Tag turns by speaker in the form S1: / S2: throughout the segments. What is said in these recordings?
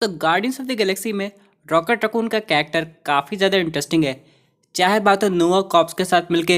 S1: तो guardians of the Galaxy में rocket raccoon का कैरेक्टर काफ़ी ज़्यादा इंटरेस्टिंग है। चाहे बात हो नोवा कॉर्प्स के साथ मिलके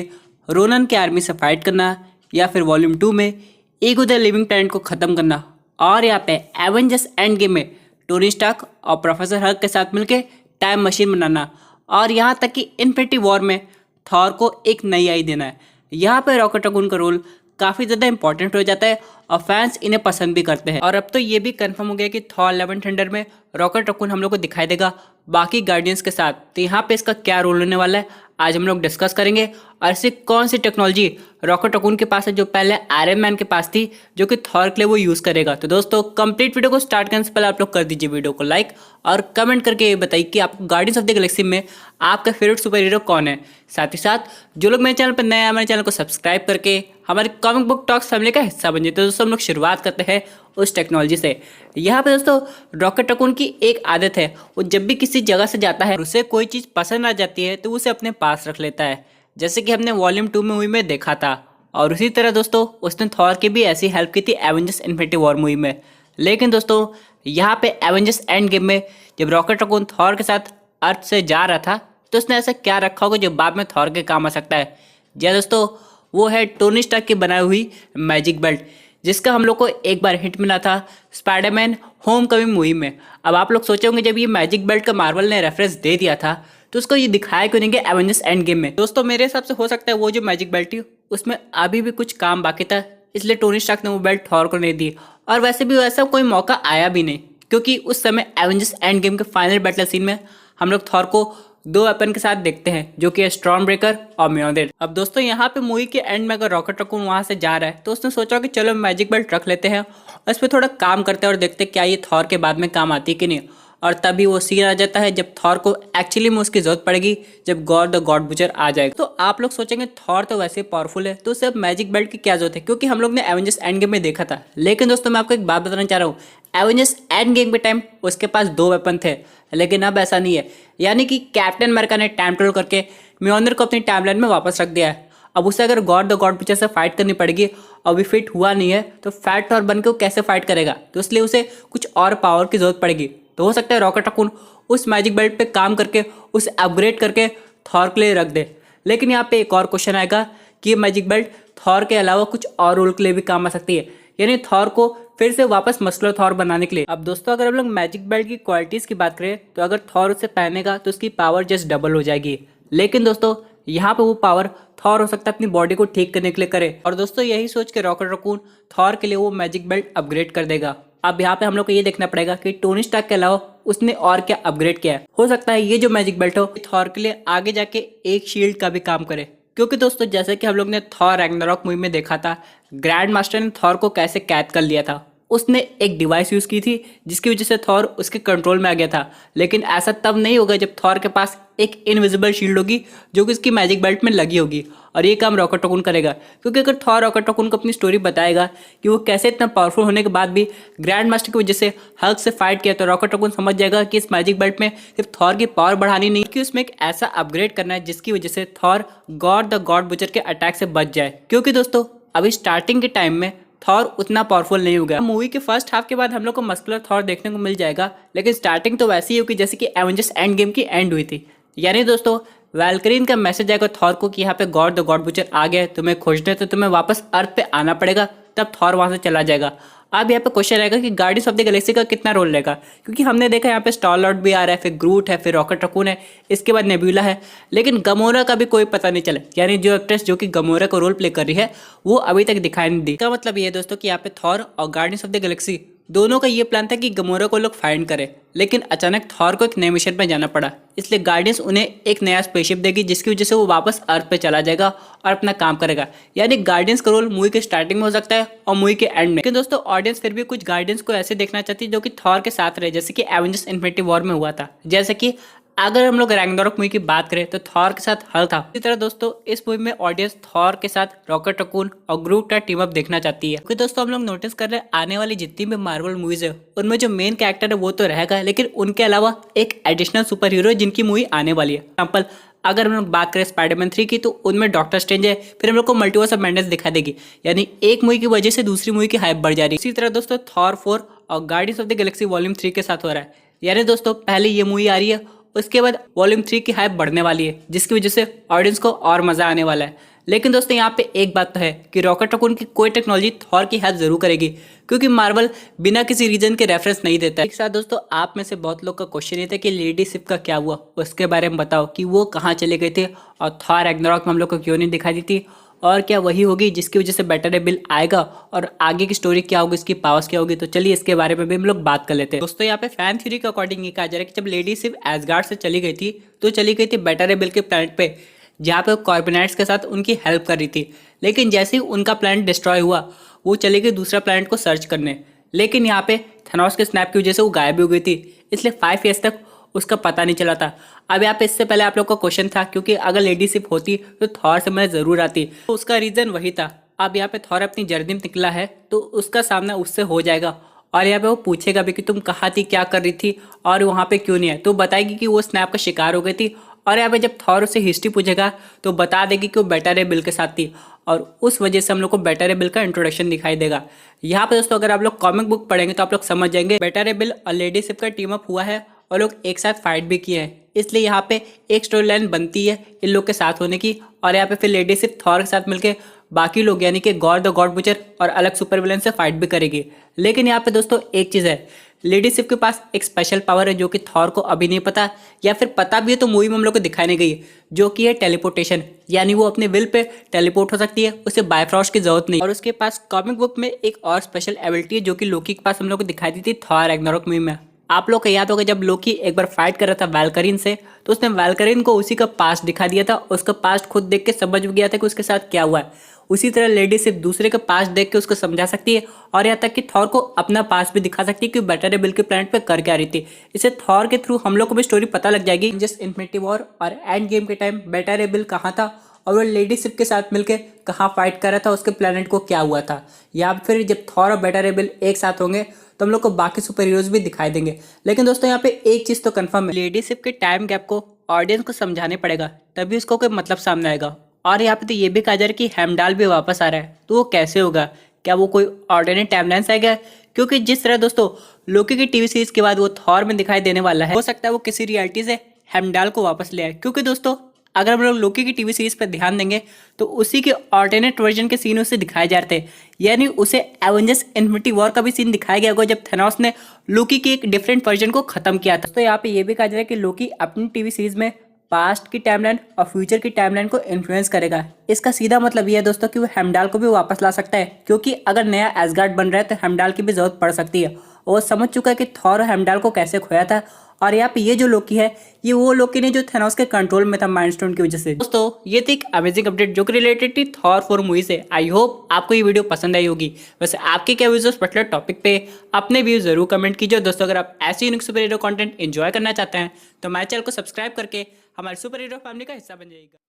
S1: रोनन की आर्मी से फाइट करना, या फिर वॉल्यूम 2 में ईगो द लिविंग प्लैनेट को ख़त्म करना, और यहाँ पे एवेंजर्स एंड गेम में टोनी स्टार्क और प्रोफेसर हल्क के साथ मिलके टाइम मशीन बनाना, और यहाँ तक कि इन्फिनिटी वॉर में थॉर को एक नई आई देना है। यहाँ पे रॉकेट रकून का रोल काफ़ी ज़्यादा इंपॉर्टेंट हो जाता है और फैंस इन्हें पसंद भी करते हैं। और अब तो ये भी कंफर्म हो गया कि थॉर लव एंड थंडर में रॉकेट रकून हम लोग को दिखाई देगा बाकी गार्डियंस के साथ। तो यहाँ पे इसका क्या रोल होने वाला है आज हम लोग डिस्कस करेंगे, और ऐसी कौन सी टेक्नोलॉजी रॉकेट रकून के पास है जो पहले आयरन मैन के पास थी, जो कि थॉर के लिए वो यूज़ करेगा। तो दोस्तों कंप्लीट वीडियो को स्टार्ट करने से पहले आप लोग कर दीजिए वीडियो को लाइक और कमेंट करके ये बताइए कि आपको गार्डियंस ऑफ द गैलेक्सी में आपका फेवरेट सुपर हीरो कौन है। साथ ही साथ जो लोग मेरे चैनल पर नए हैं मेरे चैनल को सब्सक्राइब करके हमारे कॉमिक बुक टॉक्स फैमिली का हिस्सा बन जाए। तो दोस्तों हम लोग शुरुआत करते हैं उस टेक्नोलॉजी से। यहाँ पे दोस्तों रॉकेट रकून की एक आदत है, वो जब भी किसी जगह से जाता है उसे कोई चीज़ पसंद आ जाती है तो उसे अपने पास रख लेता है, जैसे कि हमने वॉल्यूम 2 मूवी में देखा था। और उसी तरह दोस्तों उसने थॉर की भी ऐसी हेल्प की थी एवेंजर्स इन्फिनिटी वॉर मूवी में। लेकिन दोस्तों यहाँ पे एवेंजर्स एंड गेम में जब रॉकेट रकून थॉर के साथ अर्थ से जा रहा था तो उसने ऐसा क्या रखा होगा जो बाद में थॉर के काम आ सकता है। जी दोस्तों, वो है टोनी स्टार्क की बनाई हुई मैजिक बेल्ट, जिसका हम लोग को एक बार हिंट मिला था स्पाइडरमैन होम कमिंग मूवी में। अब आप लोग सोचे होंगे जब ये मैजिक बेल्ट का मार्वल ने रेफरेंस दे दिया था तो उसको ये दिखाया क्यों नहीं गया एवेंजर्स एंड गेम में। दोस्तों मेरे हिसाब से हो सकता है वो जो मैजिक बेल्ट थी उसमें अभी भी कुछ काम बाकी था, इसलिए टोनी स्टार्क ने वो बेल्ट थॉर को नहीं दी। और वैसे भी वैसा कोई मौका आया भी नहीं, क्योंकि उस समय एवेंजर्स एंड गेम के फाइनल बैटल सीन में हम लोग थॉर को 2 वेपन के साथ देखते हैं, जो कि है स्टॉर्म ब्रेकर और म्योल्डिर। अब दोस्तों यहाँ पे मूवी के एंड में अगर रॉकेट रकून वहाँ से जा रहा है तो उसने सोचा कि चलो मैजिक बेल्ट रख लेते हैं और इस पर थोड़ा काम करते हैं और देखते हैं क्या ये थॉर के बाद में काम आती है कि नहीं। और तभी वो सीन आ जाता है जब थॉर को एक्चुअली में उसकी जरूरत पड़ेगी, जब गॉड द गॉड बुचर आ जाएगा। तो आप लोग सोचेंगे थॉर तो वैसे पावरफुल है तो उसे अब मैजिक बेल्ट की क्या जरूरत है, क्योंकि हम लोग ने एवेंजर्स एंड गेम में देखा था। लेकिन दोस्तों मैं आपको एक बात बताना चाह रहा हूँ, एवेंजर्स एंड गेम के टाइम उसके पास 2 वेपन थे, लेकिन अब ऐसा नहीं है। यानी कि कैप्टन अमेरिका ने टाइम ट्रेवल करके म्योल्डिर को अपनी टाइमलाइन में वापस रख दिया है। अब उसे अगर गॉड द गॉड बुचर से फाइट करनी पड़ेगी और अभी फिट हुआ नहीं है तो फैट थॉर बन के वो कैसे फाइट करेगा, तो इसलिए उसे कुछ और पावर की जरूरत पड़ेगी। तो हो सकता है रॉकेट रकून उस मैजिक बेल्ट पे काम करके उसे अपग्रेड करके थॉर के लिए रख दे। लेकिन यहाँ पे एक और क्वेश्चन आएगा कि ये मैजिक बेल्ट थॉर के अलावा कुछ और रोल के लिए भी काम आ सकती है, यानी थॉर को फिर से वापस मस्कुलर थॉर बनाने के लिए। अब दोस्तों अगर हम लोग मैजिक बेल्ट की क्वालिटीज़ की बात करें तो अगर थॉर उसे पहनेगा तो उसकी पावर जस्ट डबल हो जाएगी। लेकिन दोस्तों यहाँ पे वो पावर थॉर हो सकता है अपनी बॉडी को ठीक करने के लिए करे, और दोस्तों यही सोच के रॉकेट रकून थॉर के लिए वो मैजिक बेल्ट अपग्रेड कर देगा। अब यहाँ पे हम लोग को ये देखना पड़ेगा कि टोनी स्टार्क के अलावा उसने और क्या अपग्रेड किया है। हो सकता है ये जो मैजिक बेल्ट हो थॉर के लिए आगे जाके एक शील्ड का भी काम करे, क्योंकि दोस्तों जैसे कि हम लोग ने थॉर रैग्नारॉक मूवी में देखा था ग्रैंड मास्टर ने थॉर को कैसे कैद कर लिया था। उसने एक डिवाइस यूज़ की थी जिसकी वजह से थॉर उसके कंट्रोल में आ गया था। लेकिन ऐसा तब नहीं होगा जब थॉर के पास एक इनविजिबल शील्ड होगी जो कि उसकी मैजिक बेल्ट में लगी होगी, और ये काम रॉकेट रकून करेगा। क्योंकि अगर थॉर रॉकेट रकून को अपनी स्टोरी बताएगा कि वो कैसे इतना पावरफुल होने के बाद भी ग्रैंड मास्टर की वजह से हल्क से फाइट किया, तो रॉकेट रकून समझ जाएगा कि इस मैजिक बेल्ट में सिर्फ थॉर की पावर बढ़ानी नहीं कि उसमें एक ऐसा अपग्रेड करना है जिसकी वजह से Thor God the God butcher के अटैक से बच जाए। क्योंकि दोस्तों अभी स्टार्टिंग के टाइम में थॉर उतना पावरफुल नहीं होगा। मूवी के फर्स्ट हाफ के बाद हम लोग को मस्कुलर थॉर देखने को मिल जाएगा, लेकिन स्टार्टिंग तो वैसी ही होगी जैसे कि एवेंजर्स एंड गेम की एंड हुई थी। यानी दोस्तों वैल्करीन का मैसेज आएगा थॉर को कि यहाँ पे गॉड द गॉड बुचर आ गया है, तुम्हें खोजने तो तुम्हें वापस अर्थ पे आना पड़ेगा, तब थॉर वहाँ से चला जाएगा। अब यहाँ पे क्वेश्चन रहेगा कि गार्डियंस ऑफ द गैलेक्सी का कितना रोल रहेगा, क्योंकि हमने देखा यहाँ पे स्टार लॉर्ड भी आ रहा है, फिर ग्रूट है, फिर रॉकेट रकून है, इसके बाद नेब्यूला है, लेकिन गमोरा का भी कोई पता नहीं चला। यानी जो एक्ट्रेस जो कि गमोरा का रोल प्ले कर रही है वो अभी तक दिखाई नहीं दी। इसका मतलब ये दोस्तों कि यहाँ पे थॉर और गार्डियंस ऑफ द गैलेक्सी दोनों का ये प्लान था कि गमोरा को लोग फाइंड करें, लेकिन अचानक थॉर को एक नए मिशन पे जाना पड़ा, इसलिए गार्डियंस उन्हें एक नया स्पेसशिप देगी जिसकी वजह से वो वापस अर्थ पे चला जाएगा और अपना काम करेगा। यानी गार्डियंस का रोल मूवी के स्टार्टिंग में हो सकता है और मूवी के एंड में। लेकिन दोस्तों ऑडियंस फिर भी कुछ गार्डियंस को ऐसे देखना चाहती है जो कि थॉर के साथ रहे, जैसे कि एवेंजर्स इन्फिनिटी वॉर में हुआ था। जैसे कि अगर हम लोग रैग्नारॉक मूवी की बात करें तो थॉर के साथ हल्क था। इसी तरह दोस्तों इस मूवी में ऑडियंस थॉर के साथ रॉकेट रकून और ग्रूट का टीम अप देखना चाहती है। क्योंकि दोस्तों हम लोग नोटिस कर रहे हैं आने वाली जितनी भी मार्वल मूवीज है उनमें जो मेन कैरेक्टर है वो तो रहेगा, लेकिन उनके अलावा एक एडिशनल सुपर हीरो है जिनकी मूवी आने वाली है। एग्जाम्पल अगर हम लोग बात करें स्पाइडरमैन 3 की तो उनमें डॉक्टर स्ट्रेंज है, फिर हम लोग को मल्टीवर्स ऑफ मैडनेस दिखा देगी। यानी एक मूवी की वजह से दूसरी मूवी की हाइप बढ़ जा रही है। इसी तरह दोस्तों थॉर 4 और guardians of the Galaxy volume 3 के साथ हो रहा है। यानी दोस्तों पहले ये मूवी आ रही है, उसके बाद वॉल्यूम 3 की हाइप बढ़ने वाली है, जिसकी वजह से ऑडियंस को और मजा आने वाला है। लेकिन दोस्तों यहाँ पे एक बात तो है कि रॉकेट रकून की कोई टेक्नोलॉजी थॉर की हेल्प जरूर करेगी, क्योंकि मार्वल बिना किसी रीजन के रेफरेंस नहीं देता है। एक साथ दोस्तों आप में से बहुत लोग का क्वेश्चन ये था कि लेडी सिप का क्या हुआ, उसके बारे में बताओ कि वो कहाँ चले गए थे और थॉर रैग्नारॉक में हम लोग को क्यों नहीं दिखाई दी थी, और क्या वही होगी जिसकी वजह से बेटर बिल आएगा, और आगे की स्टोरी क्या होगी, इसकी पावर्स क्या होगी। तो चलिए इसके बारे में भी हम लोग बात कर लेते हैं। दोस्तों यहाँ पे फैन थ्योरी के अकॉर्डिंग ये कहा जा रहा है कि जब लेडी सिर्फ एसगार्ड से चली गई थी तो चली गई थी बेटर बिल के प्लैनेट पे, जहाँ पे वो कॉर्पोनेट्स के साथ उनकी हेल्प कर रही थी। लेकिन जैसे ही उनका प्लैनेट डिस्ट्रॉय हुआ वो चली गई दूसरा प्लैनेट को सर्च करने। लेकिन यहाँ पे थेनोस के स्नैप की वजह से वो गायब भी हो गई थी, इसलिए 5 ईयर्स तक उसका पता नहीं चला था। अब यहाँ पे इससे पहले आप लोग का क्वेश्चन था, क्योंकि अगर लेडी सिप होती तो थॉर से मैं जरूर आती, तो उसका रीजन वही था। अब यहाँ पे थॉर अपनी जर्नी में निकला है तो उसका सामना उससे हो जाएगा, और यहाँ पे वो पूछेगा भी कि तुम कहाँ थी, क्या कर रही थी और वहाँ पे क्यों नहीं है। तो बताएगी कि वो स्नैप का शिकार हो गई थी, और यहाँ पे जब थॉर उससे हिस्ट्री पूछेगा तो बता देगी कि वो बेटर बिल के साथ थी, और उस वजह से हम लोग को बेटर बिल का इंट्रोडक्शन दिखाई देगा। यहाँ पे दोस्तों अगर आप लोग कॉमिक बुक पढ़ेंगे तो आप लोग समझ जाएंगे बेटर बिल और लेडी सिप का टीम अप हुआ है और लोग एक साथ फाइट भी किए हैं, इसलिए यहाँ पे एक स्टोरी लाइन बनती है इन लोग के साथ होने की। और यहाँ पे फिर लेडी सिप थॉर के साथ मिलके बाकी लोग यानी कि गॉड द गॉड बुचर और अलग सुपर विलन से फाइट भी करेगी। लेकिन यहाँ पे दोस्तों एक चीज़ है, लेडी सिप के पास एक स्पेशल पावर है जो कि थॉर को अभी नहीं पता, या फिर पता भी है तो मूवी में हम लोग को दिखाई नहीं गई, जो कि है टेलीपोर्टेशन। यानी वो अपने विल पे टेलीपोर्ट हो सकती है, उसे बायफ्रॉस्ट की जरूरत नहीं। और उसके पास कॉमिक बुक में एक और स्पेशल एबिलिटी है जो कि लोकी के पास हम लोग को दिखाई दी थी थॉर रैग्नारॉक मूवी में। आप लोग को याद होगा जब लोकी एक बार फाइट कर रहा था वैल्करिन से, तो उसने वैल्करिन को उसी का पास्ट दिखा दिया था, उसका पास्ट खुद देख के समझ गया था कि उसके साथ क्या हुआ है। उसी तरह लेडी सिर्फ दूसरे का पास्ट देख के उसको समझा सकती है, और यहाँ तक कि थॉर को अपना पास्ट भी दिखा सकती है कि बेटर बिल के प्लैनेट पे कर क्या रही थी। इसे थॉर के थ्रू हम लोग को भी स्टोरी पता लग जाएगी जस्ट इन्फिनिटी वॉर और एंड गेम के टाइम बेटर बिल कहाँ था और वो लेडी सिप के साथ मिलकर कहाँ फाइट कर रहा था, उसके प्लैनेट को क्या हुआ था। या फिर जब थॉर और बेटर बिल एक साथ होंगे तो हम लोग को बाकी सुपर हीरोज भी दिखाई देंगे। लेकिन दोस्तों यहाँ पे एक चीज तो कंफर्म है, लेडी सिप के टाइम गैप को ऑडियंस को समझाने पड़ेगा, तभी उसको कोई मतलब सामने आएगा। और यहाँ पे तो ये भी कहा जा रहा है कि हेमडाल भी वापस आ रहा है, तो वो कैसे होगा, क्या वो कोई ऑर्डिनेट टाइमलाइन से आएगा? क्योंकि जिस तरह दोस्तों लोकी की टीवी सीरीज के बाद वो थॉर में दिखाई देने वाला है, हो सकता है वो किसी रियलिटी से हेमडाल को वापस ले आए। क्योंकि दोस्तों अगर हम लोग लोकी की टीवी सीरीज पर ध्यान देंगे तो उसी के ऑल्टरनेट वर्जन के सीन उसे दिखाए जा रहे थे, यानी उसे एवेंजर्स इन्फिनिटी वॉर का भी सीन दिखाया गया होगा जब थेनोस ने लोकी के एक डिफरेंट वर्जन को खत्म किया था। तो यहाँ पे ये भी कहा जा रहा है कि लोकी अपनी टीवी सीरीज में पास्ट की टाइमलाइन और फ्यूचर की टाइमलाइन को इन्फ्लुएंस करेगा। इसका सीधा मतलब ये है दोस्तों कि वो हेमडाल को भी वापस ला सकता है, क्योंकि अगर नया एसगार्ड बन रहा है तो हेमडाल की भी जरूरत पड़ सकती है। वो समझ चुका है कि थॉर और हेमडाल को कैसे खोया था, और यहाँ पे ये जो लोकी है ये वो लोकी नहीं जो थेनोस के कंट्रोल में था माइंडस्टोन की वजह से। दोस्तों ये थी एक अमेजिंग अपडेट जो कि रिलेटेड थी थॉर 4 मूवी से। आई होप आपको ये वीडियो पसंद आई होगी। वैसे आपके क्या व्यूज उस पर्टिकुलर टॉपिक पे अपने व्यूज जरूर कमेंट कीजिए। दोस्तों अगर आप ऐसे unique super hero content enjoy करना चाहते हैं तो हमारे चैनल को सब्सक्राइब करके हमारे सुपर हीरो फैमिली का हिस्सा बन जाइएगा।